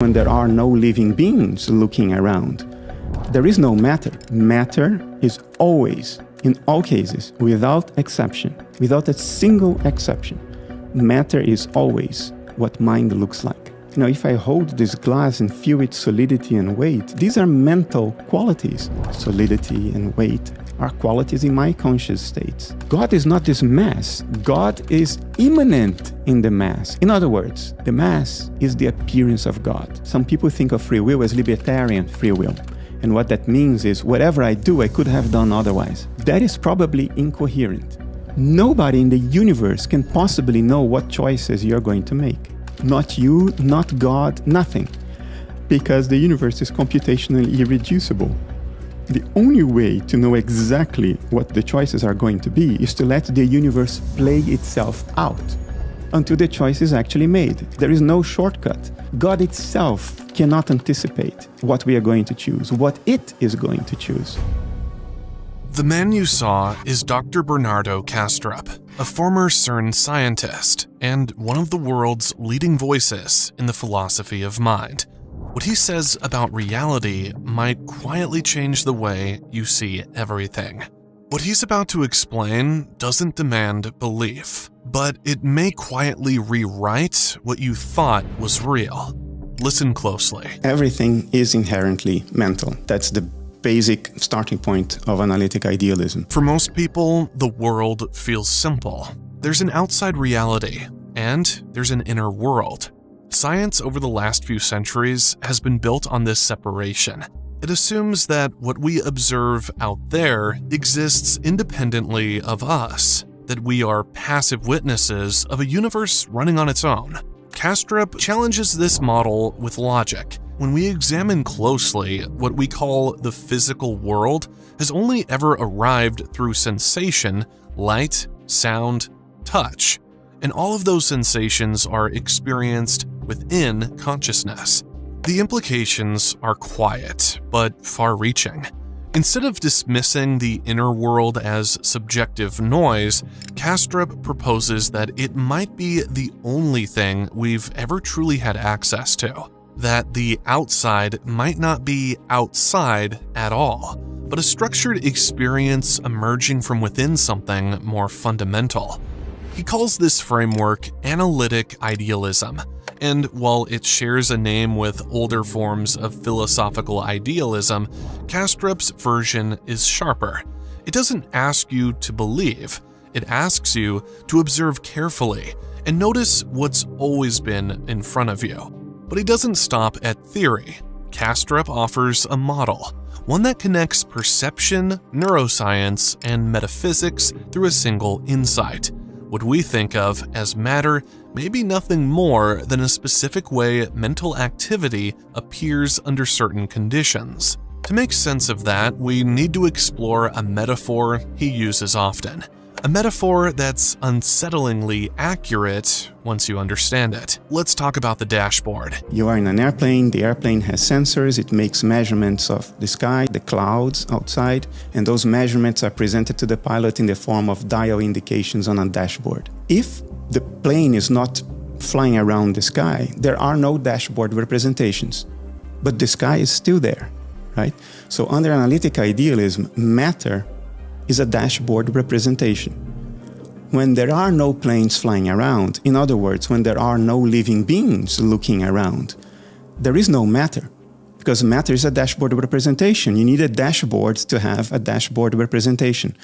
when there are no living beings looking around. There is no matter. Matter is always, in all cases, without exception, without a single exception, matter is always what mind looks like. You know, if I hold this glass and feel its solidity and weight, these are mental qualities. Solidity and weight are qualities in my conscious states. God is not this mass. God is immanent in the mass. In other words, the mass is the appearance of God. Some people think of free will as libertarian free will. And what that means is whatever I do, I could have done otherwise. That is probably incoherent. Nobody in the universe can possibly know what choices you're going to make. Not you, not God, nothing. Because the universe is computationally irreducible. The only way to know exactly what the choices are going to be is to let the universe play itself out until the choice is actually made. There is no shortcut. God itself cannot anticipate what we are going to choose, what it is going to choose. The man you saw is Dr. Bernardo Kastrup, a former CERN scientist and one of the world's leading voices in the philosophy of mind. What he says about reality might quietly change the way you see everything. What he's about to explain doesn't demand belief, but it may quietly rewrite what you thought was real. Listen closely. Everything is inherently mental. That's the basic starting point of analytic idealism. For most people, the world feels simple. There's an outside reality, and there's an inner world. Science over the last few centuries has been built on this separation. It assumes that what we observe out there exists independently of us, that we are passive witnesses of a universe running on its own. Kastrup challenges this model with logic. When we examine closely, what we call the physical world has only ever arrived through sensation, light, sound, touch, and all of those sensations are experienced within consciousness. The implications are quiet, but far-reaching. Instead of dismissing the inner world as subjective noise, Kastrup proposes that it might be the only thing we've ever truly had access to, that the outside might not be outside at all, but a structured experience emerging from within something more fundamental. He calls this framework analytic idealism, and while it shares a name with older forms of philosophical idealism, Kastrup's version is sharper. It doesn't ask you to believe, it asks you to observe carefully and notice what's always been in front of you. But he doesn't stop at theory. Kastrup offers a model, one that connects perception, neuroscience, and metaphysics through a single insight. What we think of as matter may be nothing more than a specific way mental activity appears under certain conditions. To make sense of that, we need to explore a metaphor he uses often. A metaphor that's unsettlingly accurate once you understand it. Let's talk about the dashboard. You are in an airplane, the airplane has sensors, it makes measurements of the sky, the clouds outside, and those measurements are presented to the pilot in the form of dial indications on a dashboard. If the plane is not flying around the sky, there are no dashboard representations, but the sky is still there, right? So under analytic idealism, matter is a dashboard representation. When there are no planes flying around, in other words, when there are no living beings looking around, there is no matter, because matter is a dashboard representation. You need a dashboard to have a dashboard representation.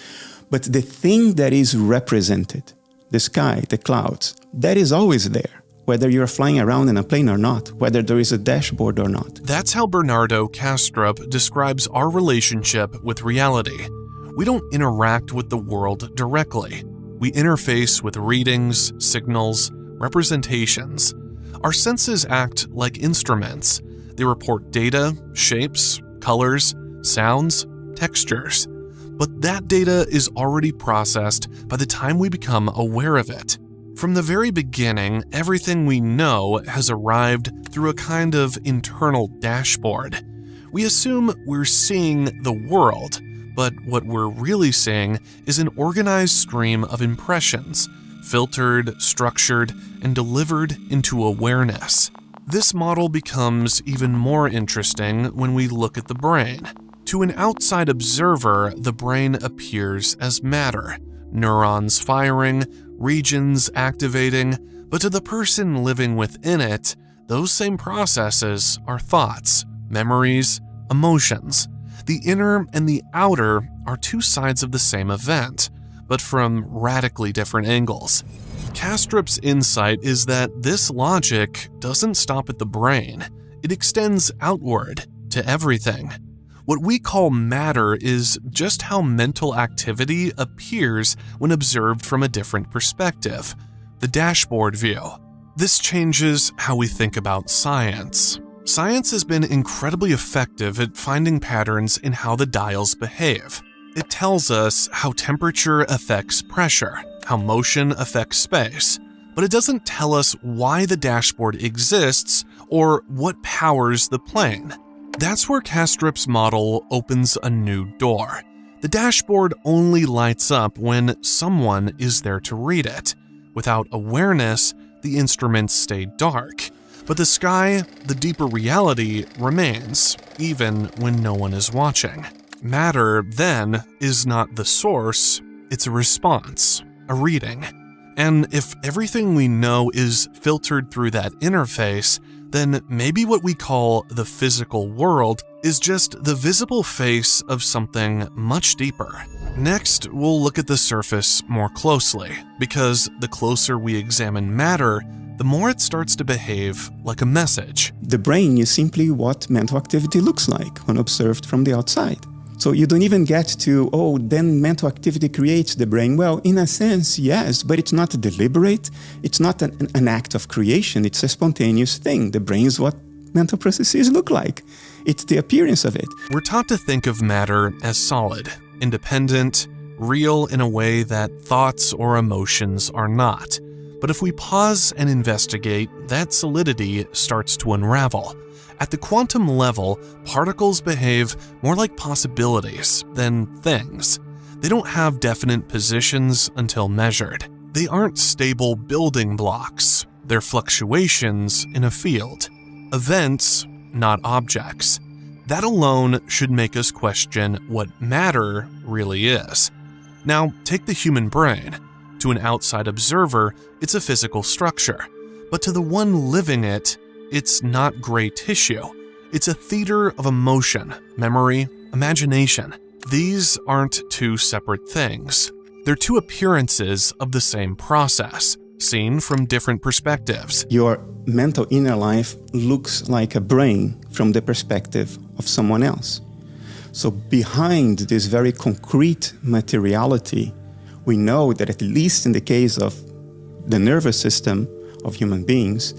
But the thing that is represented, the sky, the clouds, that is always there, whether you're flying around in a plane or not, whether there is a dashboard or not. That's how Bernardo Kastrup describes our relationship with reality. We don't interact with the world directly. We interface with readings, signals, representations. Our senses act like instruments. They report data, shapes, colors, sounds, textures. But that data is already processed by the time we become aware of it. From the very beginning, everything we know has arrived through a kind of internal dashboard. We assume we're seeing the world, but what we're really seeing is an organized stream of impressions, filtered, structured, and delivered into awareness. This model becomes even more interesting when we look at the brain. To an outside observer, the brain appears as matter, neurons firing, regions activating, but to the person living within it, those same processes are thoughts, memories, emotions. The inner and the outer are two sides of the same event, but from radically different angles. Kastrup's insight is that this logic doesn't stop at the brain, it extends outward to everything. What we call matter is just how mental activity appears when observed from a different perspective, the dashboard view. This changes how we think about science. Science has been incredibly effective at finding patterns in how the dials behave. It tells us how temperature affects pressure, how motion affects space, but it doesn't tell us why the dashboard exists or what powers the plane. That's where Kastrup's model opens a new door. The dashboard only lights up when someone is there to read it. Without awareness, the instruments stay dark. But the sky, the deeper reality, remains, even when no one is watching. Matter, then, is not the source, it's a response, a reading. And if everything we know is filtered through that interface, then maybe what we call the physical world is just the visible face of something much deeper. Next, we'll look at the surface more closely, because the closer we examine matter, the more it starts to behave like a message. The brain is simply what mental activity looks like when observed from the outside. So you don't even get to, then mental activity creates the brain. Well, in a sense, yes, but it's not deliberate. It's not an act of creation. It's a spontaneous thing. The brain is what mental processes look like. It's the appearance of it. We're taught to think of matter as solid, independent, real in a way that thoughts or emotions are not. But if we pause and investigate, that solidity starts to unravel. At the quantum level, particles behave more like possibilities than things. They don't have definite positions until measured. They aren't stable building blocks. They're fluctuations in a field. Events, not objects. That alone should make us question what matter really is. Now, take the human brain. To an outside observer, it's a physical structure. But to the one living it, it's not gray tissue. It's a theater of emotion, memory, imagination. These aren't two separate things. They're two appearances of the same process, seen from different perspectives. Your mental inner life looks like a brain from the perspective of someone else. So behind this very concrete materiality, we know that at least in the case of the nervous system of human beings,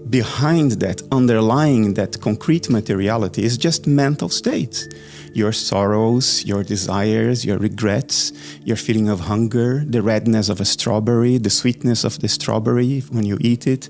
behind that, underlying that concrete materiality is just mental states. Your sorrows, your desires, your regrets, your feeling of hunger, the redness of a strawberry, the sweetness of the strawberry when you eat it,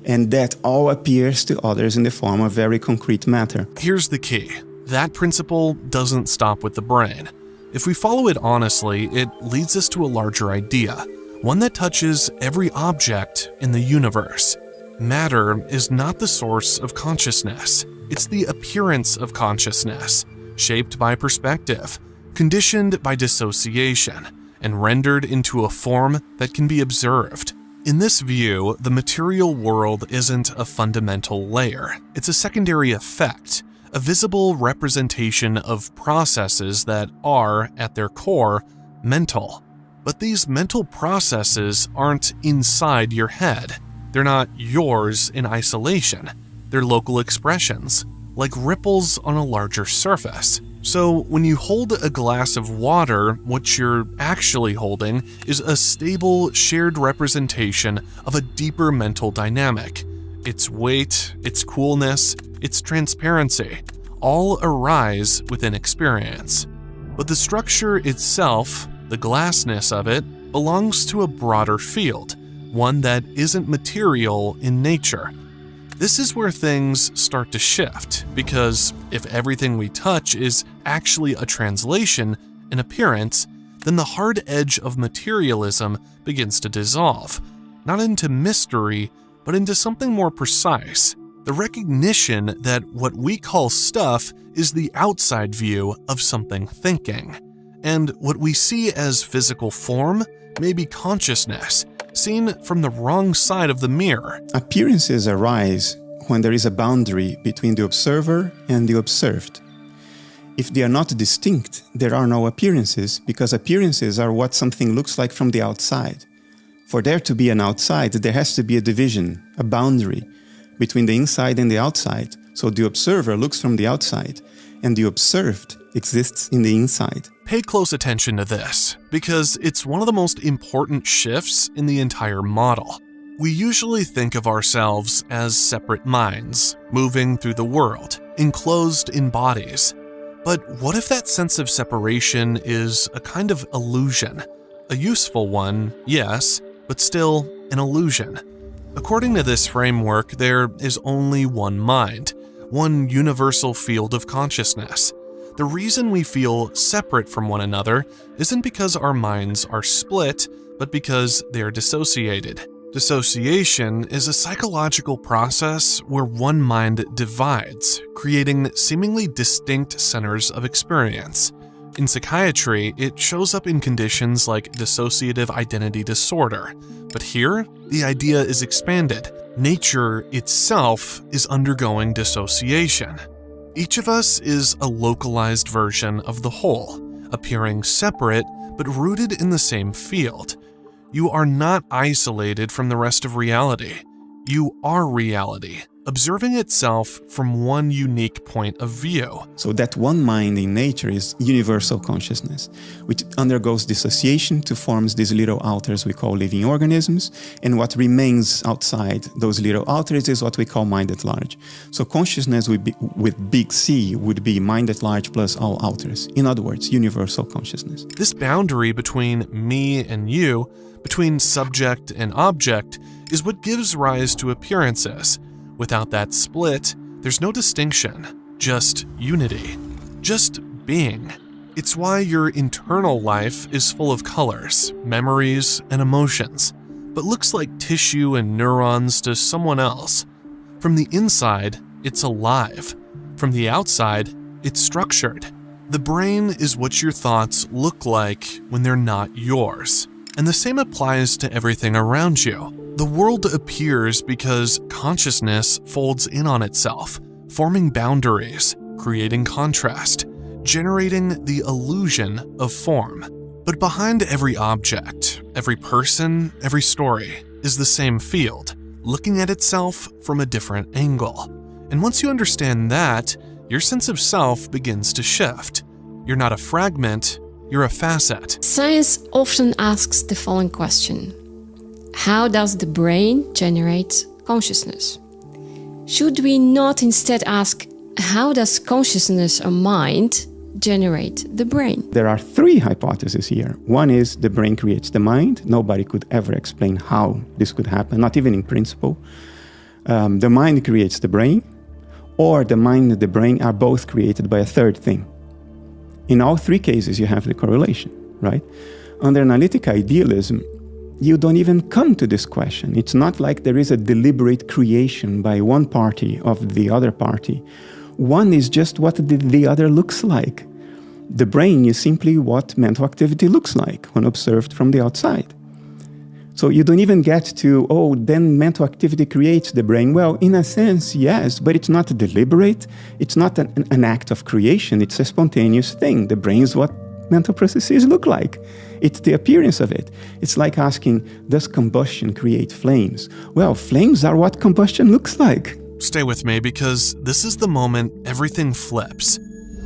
and that all appears to others in the form of very concrete matter. Here's the key. That principle doesn't stop with the brain. If we follow it honestly, it leads us to a larger idea, one that touches every object in the universe. Matter is not the source of consciousness. It's the appearance of consciousness, shaped by perspective, conditioned by dissociation, and rendered into a form that can be observed. In this view, the material world isn't a fundamental layer. It's a secondary effect, a visible representation of processes that are, at their core, mental. But these mental processes aren't inside your head. They're not yours in isolation. They're local expressions, like ripples on a larger surface. So when you hold a glass of water, what you're actually holding is a stable, shared representation of a deeper mental dynamic. Its weight, its coolness, its transparency, all arise within experience. But the structure itself, the glassness of it, belongs to a broader field, one that isn't material in nature. This is where things start to shift, because if everything we touch is actually a translation, an appearance, then the hard edge of materialism begins to dissolve, not into mystery, but into something more precise, the recognition that what we call stuff is the outside view of something thinking, and what we see as physical form may be consciousness, seen from the wrong side of the mirror. Appearances arise when there is a boundary between the observer and the observed. If they are not distinct, there are no appearances, because appearances are what something looks like from the outside. For there to be an outside, there has to be a division, a boundary between the inside and the outside. So the observer looks from the outside, and the observed exists in the inside. Pay close attention to this, because it's one of the most important shifts in the entire model. We usually think of ourselves as separate minds, moving through the world, enclosed in bodies. But what if that sense of separation is a kind of illusion? A useful one, yes, but still an illusion. According to this framework, there is only one mind, one universal field of consciousness. The reason we feel separate from one another isn't because our minds are split, but because they're dissociated. Dissociation is a psychological process where one mind divides, creating seemingly distinct centers of experience. In psychiatry, it shows up in conditions like dissociative identity disorder, but here, the idea is expanded. Nature itself is undergoing dissociation. Each of us is a localized version of the whole, appearing separate but rooted in the same field. You are not isolated from the rest of reality. You are reality, observing itself from one unique point of view. So that one mind in nature is universal consciousness, which undergoes dissociation to form these little alters we call living organisms, and what remains outside those little alters is what we call mind at large. So consciousness with big C would be mind at large plus all alters. In other words, universal consciousness. This boundary between me and you, between subject and object, is what gives rise to appearances. Without that split, there's no distinction, just unity, just being. It's why your internal life is full of colors, memories, and emotions, but looks like tissue and neurons to someone else. From the inside, it's alive. From the outside, it's structured. The brain is what your thoughts look like when they're not yours. And the same applies to everything around you. The world appears because consciousness folds in on itself, forming boundaries, creating contrast, generating the illusion of form. But behind every object, every person, every story is the same field, looking at itself from a different angle. And once you understand that, your sense of self begins to shift. You're not a fragment, you're a facet. Science often asks the following question: how does the brain generate consciousness? Should we not instead ask, how does consciousness or mind generate the brain? There are three hypotheses here. One is the brain creates the mind. Nobody could ever explain how this could happen, not even in principle. The mind creates the brain, or the mind and the brain are both created by a third thing. In all three cases, you have the correlation, right? Under analytic idealism, you don't even come to this question. It's not like there is a deliberate creation by one party of the other party. One is just what the other looks like. The brain is simply what mental activity looks like when observed from the outside. So you don't even get to, oh, then mental activity creates the brain. Well, in a sense, yes, but it's not deliberate. It's not an act of creation. It's a spontaneous thing. The brain is what mental processes look like. It's the appearance of it. It's like asking, does combustion create flames? Well, flames are what combustion looks like. Stay with me, because this is the moment everything flips.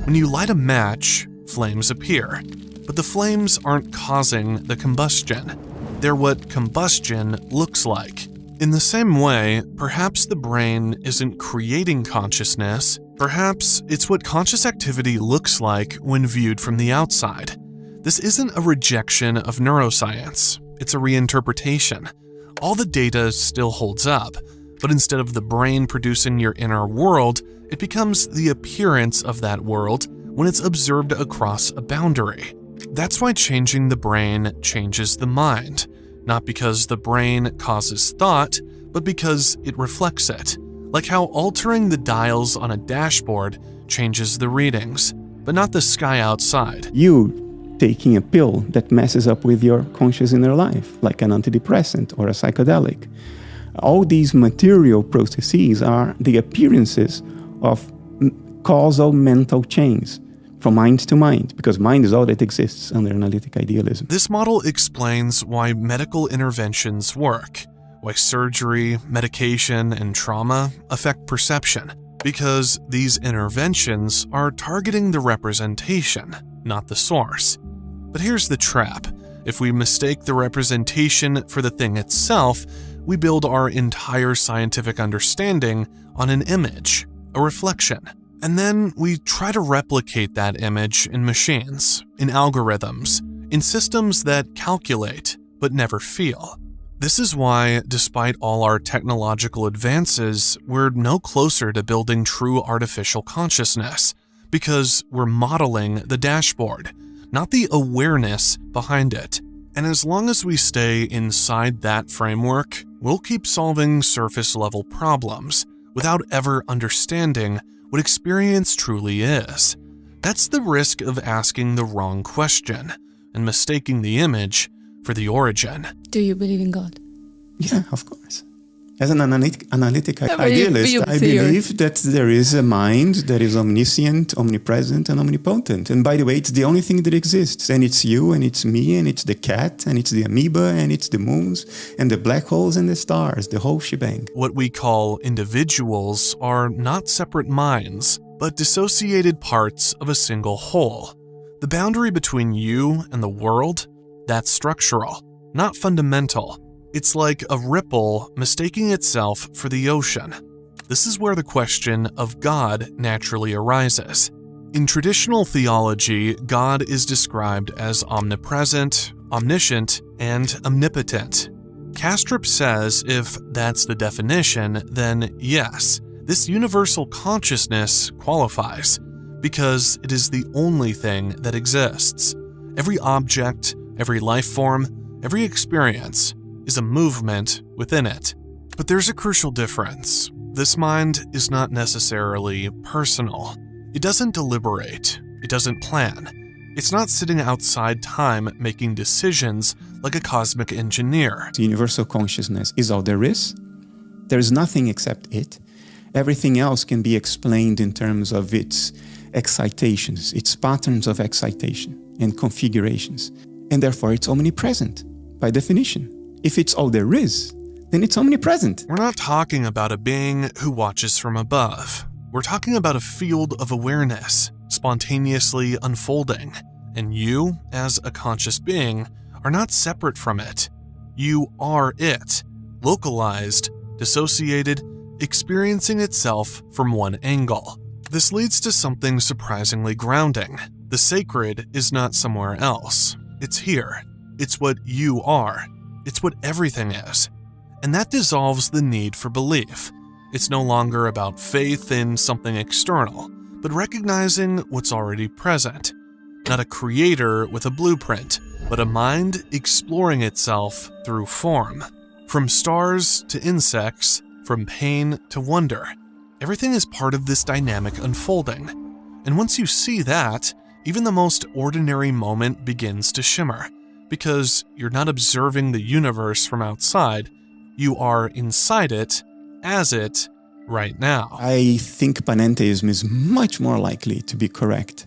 When you light a match, flames appear. But the flames aren't causing the combustion. They're what combustion looks like. In the same way, perhaps the brain isn't creating consciousness. Perhaps it's what conscious activity looks like when viewed from the outside. This isn't a rejection of neuroscience. It's a reinterpretation. All the data still holds up, but instead of the brain producing your inner world, it becomes the appearance of that world when it's observed across a boundary. That's why changing the brain changes the mind. Not because the brain causes thought, but because it reflects it, like how altering the dials on a dashboard changes the readings, but not the sky outside. You taking a pill that messes up with your conscious inner life, like an antidepressant or a psychedelic. All these material processes are the appearances of causal mental chains from mind to mind, because mind is all that exists under analytic idealism. This model explains why medical interventions work, why surgery, medication, and trauma affect perception, because these interventions are targeting the representation, not the source. But here's the trap. If we mistake the representation for the thing itself, we build our entire scientific understanding on an image, a reflection. And then we try to replicate that image in machines, in algorithms, in systems that calculate but never feel. This is why, despite all our technological advances, we're no closer to building true artificial consciousness, because we're modeling the dashboard, not the awareness behind it. And as long as we stay inside that framework, we'll keep solving surface-level problems without ever understanding what experience truly is. That's the risk of asking the wrong question and mistaking the image for the origin. Do you believe in God? Yeah, of course. As an analytic but idealist, you I believe that there is a mind that is omniscient, omnipresent, and omnipotent. And by the way, it's the only thing that exists. And it's you, and it's me, and it's the cat, and it's the amoeba, and it's the moons, and the black holes, and the stars, the whole shebang. What we call individuals are not separate minds, but dissociated parts of a single whole. The boundary between you and the world, that's structural, not fundamental. It's like a ripple mistaking itself for the ocean. This is where the question of God naturally arises. In traditional theology, God is described as omnipresent, omniscient, and omnipotent. Kastrup says if that's the definition, then yes, this universal consciousness qualifies, because it is the only thing that exists. Every object, every life form, every experience is a movement within it. But there's a crucial difference. This mind is not necessarily personal. It doesn't deliberate. It doesn't plan. It's not sitting outside time making decisions like a cosmic engineer. The universal consciousness is all there is. There is nothing except it. Everything else can be explained in terms of its excitations, its patterns of excitation and configurations. And therefore, it's omnipresent by definition. If it's all there is, then it's omnipresent. We're not talking about a being who watches from above. We're talking about a field of awareness, spontaneously unfolding. And you, as a conscious being, are not separate from it. You are it, localized, dissociated, experiencing itself from one angle. This leads to something surprisingly grounding. The sacred is not somewhere else. It's here. It's what you are. It's what everything is. And that dissolves the need for belief. It's no longer about faith in something external, but recognizing what's already present. Not a creator with a blueprint, but a mind exploring itself through form. From stars to insects, from pain to wonder, everything is part of this dynamic unfolding. And once you see that, even the most ordinary moment begins to shimmer. Because you're not observing the universe from outside, you are inside it, as it, right now. I think panentheism is much more likely to be correct,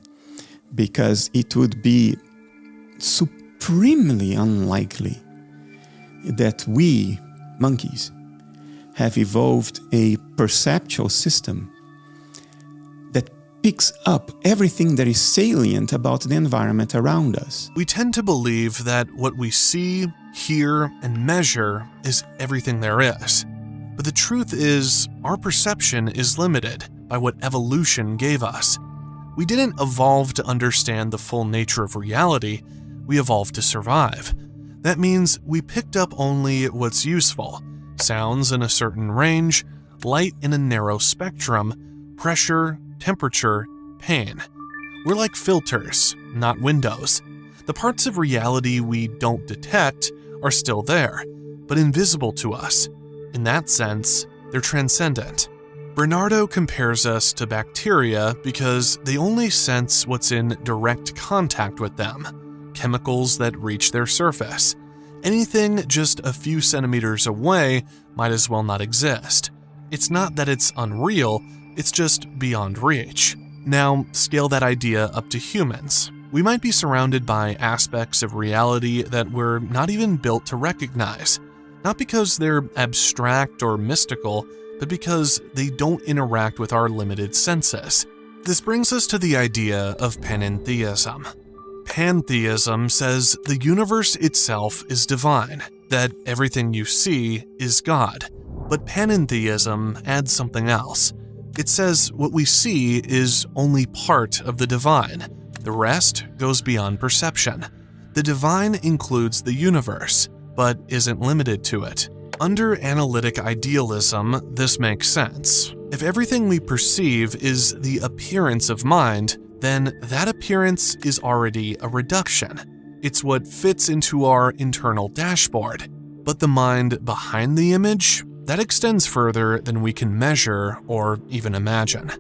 because it would be supremely unlikely that we, monkeys, have evolved a perceptual system that picks up everything that is salient about the environment around us. We tend to believe that what we see, hear, and measure is everything there is. But the truth is, our perception is limited by what evolution gave us. We didn't evolve to understand the full nature of reality, we evolved to survive. That means we picked up only what's useful: sounds in a certain range, light in a narrow spectrum, pressure, temperature, pain. We're like filters, not windows. The parts of reality we don't detect are still there, but invisible to us. In that sense, they're transcendent. Bernardo compares us to bacteria because they only sense what's in direct contact with them, chemicals that reach their surface. Anything just a few centimeters away might as well not exist. It's not that it's unreal, it's just beyond reach. Now, scale that idea up to humans. We might be surrounded by aspects of reality that we're not even built to recognize, not because they're abstract or mystical, but because they don't interact with our limited senses. This brings us to the idea of panentheism. Pantheism says the universe itself is divine, that everything you see is God. But panentheism adds something else. It says what we see is only part of the divine. The rest goes beyond perception. The divine includes the universe, but isn't limited to it. Under analytic idealism, this makes sense. If everything we perceive is the appearance of mind, then that appearance is already a reduction. It's what fits into our internal dashboard. But the mind behind the image, that extends further than we can measure or even imagine.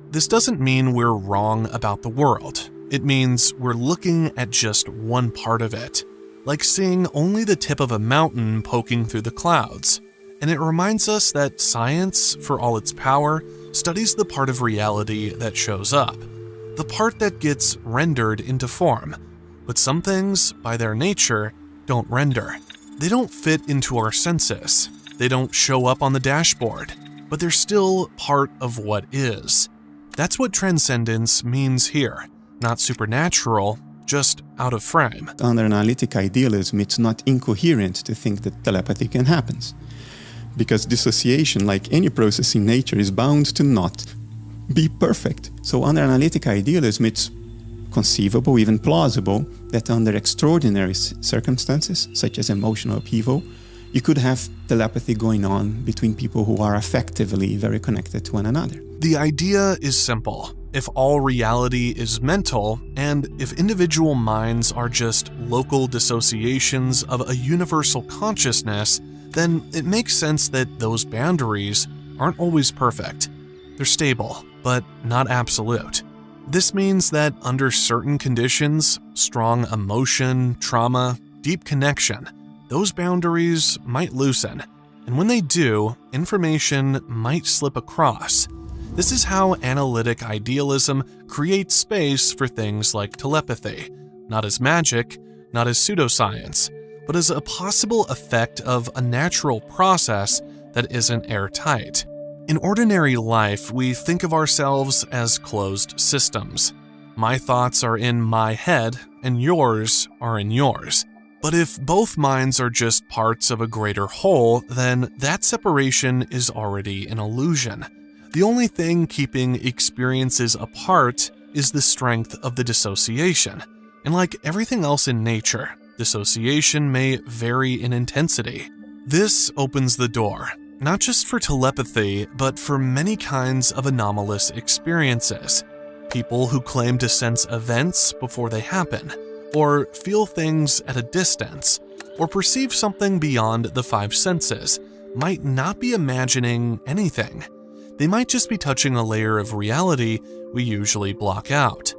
This doesn't mean we're wrong about the world. It means we're looking at just one part of it, like seeing only the tip of a mountain poking through the clouds. And it reminds us that science, for all its power, studies the part of reality that shows up, the part that gets rendered into form. But some things, by their nature, don't render. They don't fit into our senses. They don't show up on the dashboard, but they're still part of what is. That's what transcendence means here. Not supernatural, just out of frame. Under analytic idealism, it's not incoherent to think that telepathy can happen. Because dissociation, like any process in nature, is bound to not be perfect. So under analytic idealism, it's conceivable, even plausible, that under extraordinary circumstances, such as emotional upheaval, you could have telepathy going on between people who are affectively very connected to one another. The idea is simple. If all reality is mental, and if individual minds are just local dissociations of a universal consciousness, then it makes sense that those boundaries aren't always perfect. They're stable, but not absolute. This means that under certain conditions, strong emotion, trauma, deep connection, those boundaries might loosen, and when they do, information might slip across. This is how analytic idealism creates space for things like telepathy, not as magic, not as pseudoscience, but as a possible effect of a natural process that isn't airtight. In ordinary life, we think of ourselves as closed systems. My thoughts are in my head, and yours are in yours. But if both minds are just parts of a greater whole, then that separation is already an illusion. The only thing keeping experiences apart is the strength of the dissociation. And like everything else in nature, dissociation may vary in intensity. This opens the door, not just for telepathy, but for many kinds of anomalous experiences. People who claim to sense events before they happen, or feel things at a distance, or perceive something beyond the five senses, might not be imagining anything. They might just be touching a layer of reality we usually block out.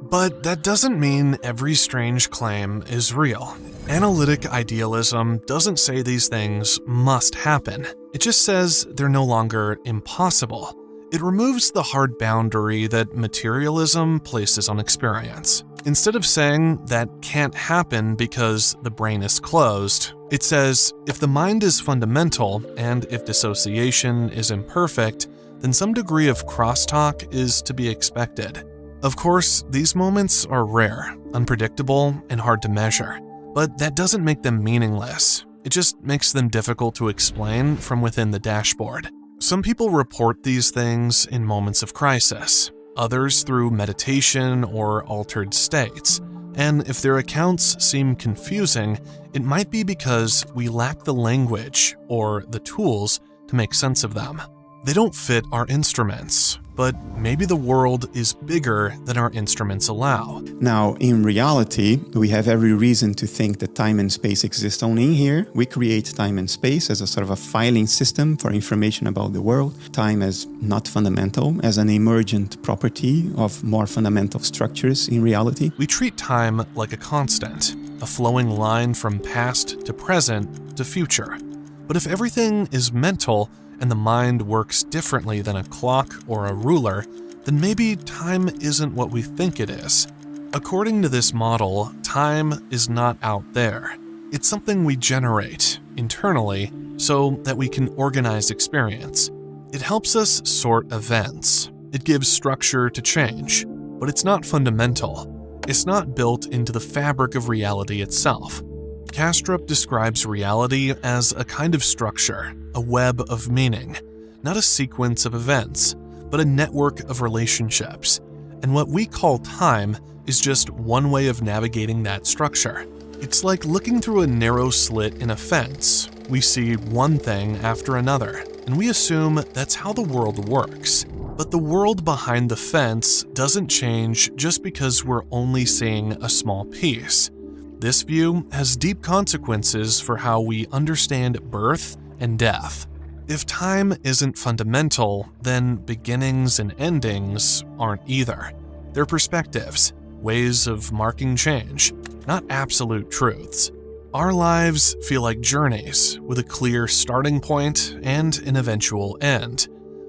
But that doesn't mean every strange claim is real. Analytic idealism doesn't say these things must happen. It just says they're no longer impossible. It removes the hard boundary that materialism places on experience. Instead of saying that can't happen because the brain is closed, it says if the mind is fundamental and if dissociation is imperfect, then some degree of crosstalk is to be expected. Of course, these moments are rare, unpredictable, and hard to measure, but that doesn't make them meaningless. It just makes them difficult to explain from within the dashboard. Some people report these things in moments of crisis, others through meditation or altered states, and if their accounts seem confusing, it might be because we lack the language or the tools to make sense of them. They don't fit our instruments. but maybe the world is bigger than our instruments allow. Now, in reality, we have every reason to think that time and space exist only in here. We create time and space as a sort of a filing system for information about the world. Time as not fundamental, as an emergent property of more fundamental structures in reality. We treat time like a constant, a flowing line from past to present to future. But if everything is mental, and the mind works differently than a clock or a ruler, then maybe time isn't what we think it is. According to this model, time is not out there. It's something we generate internally so that we can organize experience. It helps us sort events. It gives structure to change, but it's not fundamental. It's not built into the fabric of reality itself. Kastrup describes reality as a kind of structure, a web of meaning, not a sequence of events, but a network of relationships. And what we call time is just one way of navigating that structure. It's like looking through a narrow slit in a fence. We see one thing after another, and we assume that's how the world works. But the world behind the fence doesn't change just because we're only seeing a small piece. This view has deep consequences for how we understand birth and death. If time isn't fundamental, then beginnings and endings aren't either. They're perspectives, ways of marking change, not absolute truths. Our lives feel like journeys with a clear starting point and an eventual end.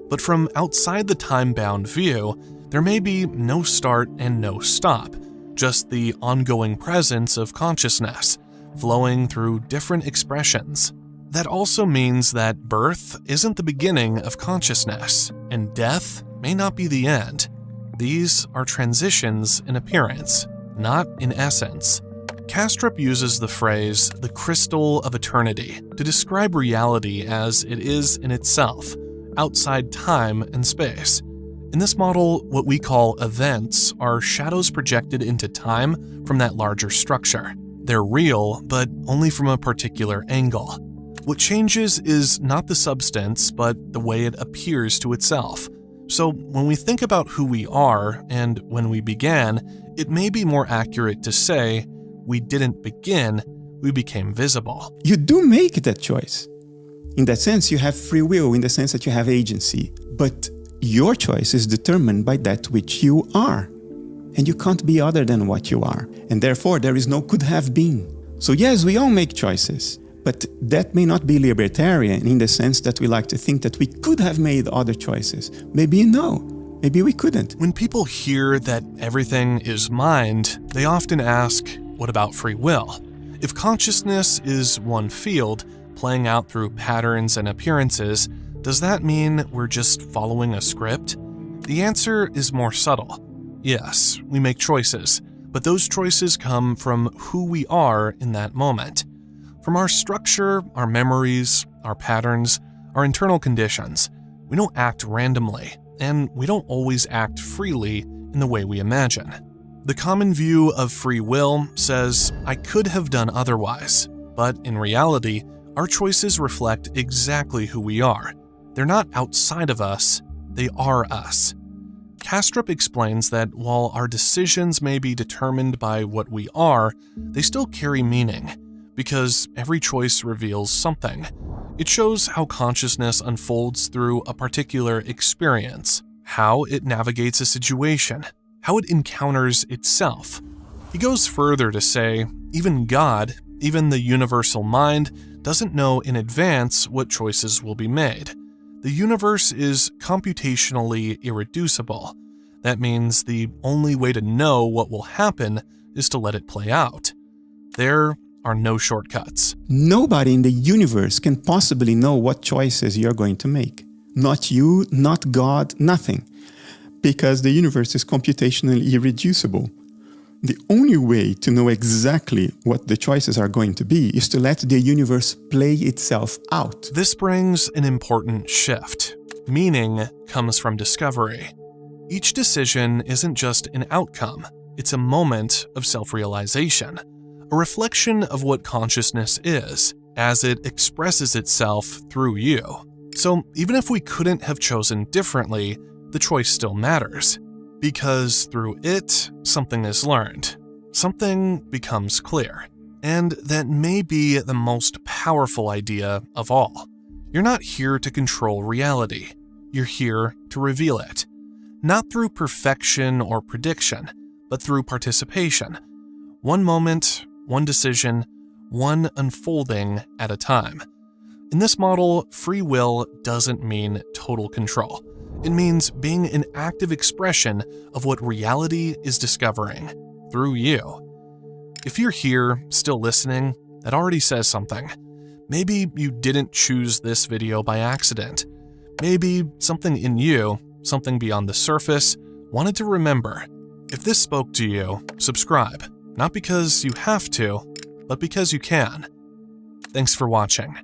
But from outside the time-bound view, there may be no start and no stop. Just the ongoing presence of consciousness, flowing through different expressions. That also means that birth isn't the beginning of consciousness, and death may not be the end. These are transitions in appearance, not in essence. Kastrup uses the phrase, the crystal of eternity, to describe reality as it is in itself, outside time and space. In this model, what we call events are shadows projected into time from that larger structure. They're real, but only from a particular angle. What changes is not the substance, but the way it appears to itself. So when we think about who we are and when we began, it may be more accurate to say, we didn't begin, we became visible. You do make that choice. In that sense, you have free will, in the sense that you have agency. But your choice is determined by that which you are. And you can't be other than what you are. And therefore, there is no could have been. So yes, we all make choices. But that may not be libertarian in the sense that we like to think that we could have made other choices. Maybe no. Maybe we couldn't. When people hear that everything is mind, they often ask, what about free will? If consciousness is one field, playing out through patterns and appearances, does that mean we're just following a script? The answer is more subtle. Yes, we make choices, but those choices come from who we are in that moment. From our structure, our memories, our patterns, our internal conditions. We don't act randomly, and we don't always act freely in the way we imagine. The common view of free will says, I could have done otherwise, but in reality, our choices reflect exactly who we are. They're not outside of us, they are us. Kastrup explains that while our decisions may be determined by what we are, they still carry meaning, because every choice reveals something. It shows how consciousness unfolds through a particular experience, how it navigates a situation, how it encounters itself. He goes further to say, even God, even the universal mind, doesn't know in advance what choices will be made. The universe is computationally irreducible. That means the only way to know what will happen is to let it play out. There are no shortcuts. Nobody in the universe can possibly know what choices you're going to make. Not you, not God, nothing. Because the universe is computationally irreducible. The only way to know exactly what the choices are going to be is to let the universe play itself out. This brings an important shift. Meaning comes from discovery. Each decision isn't just an outcome, it's a moment of self-realization, a reflection of what consciousness is, as it expresses itself through you. So even if we couldn't have chosen differently, the choice still matters, because through it, something is learned, something becomes clear, and that may be the most powerful idea of all. You're not here to control reality, you're here to reveal it, not through perfection or prediction, but through participation. One moment, one decision, one unfolding at a time. In this model, free will doesn't mean total control. It means being an active expression of what reality is discovering through you. If you're here, still listening, that already says something. Maybe you didn't choose this video by accident. Maybe something in you, something beyond the surface, wanted to remember. If this spoke to you, subscribe. Not because you have to, but because you can. Thanks for watching.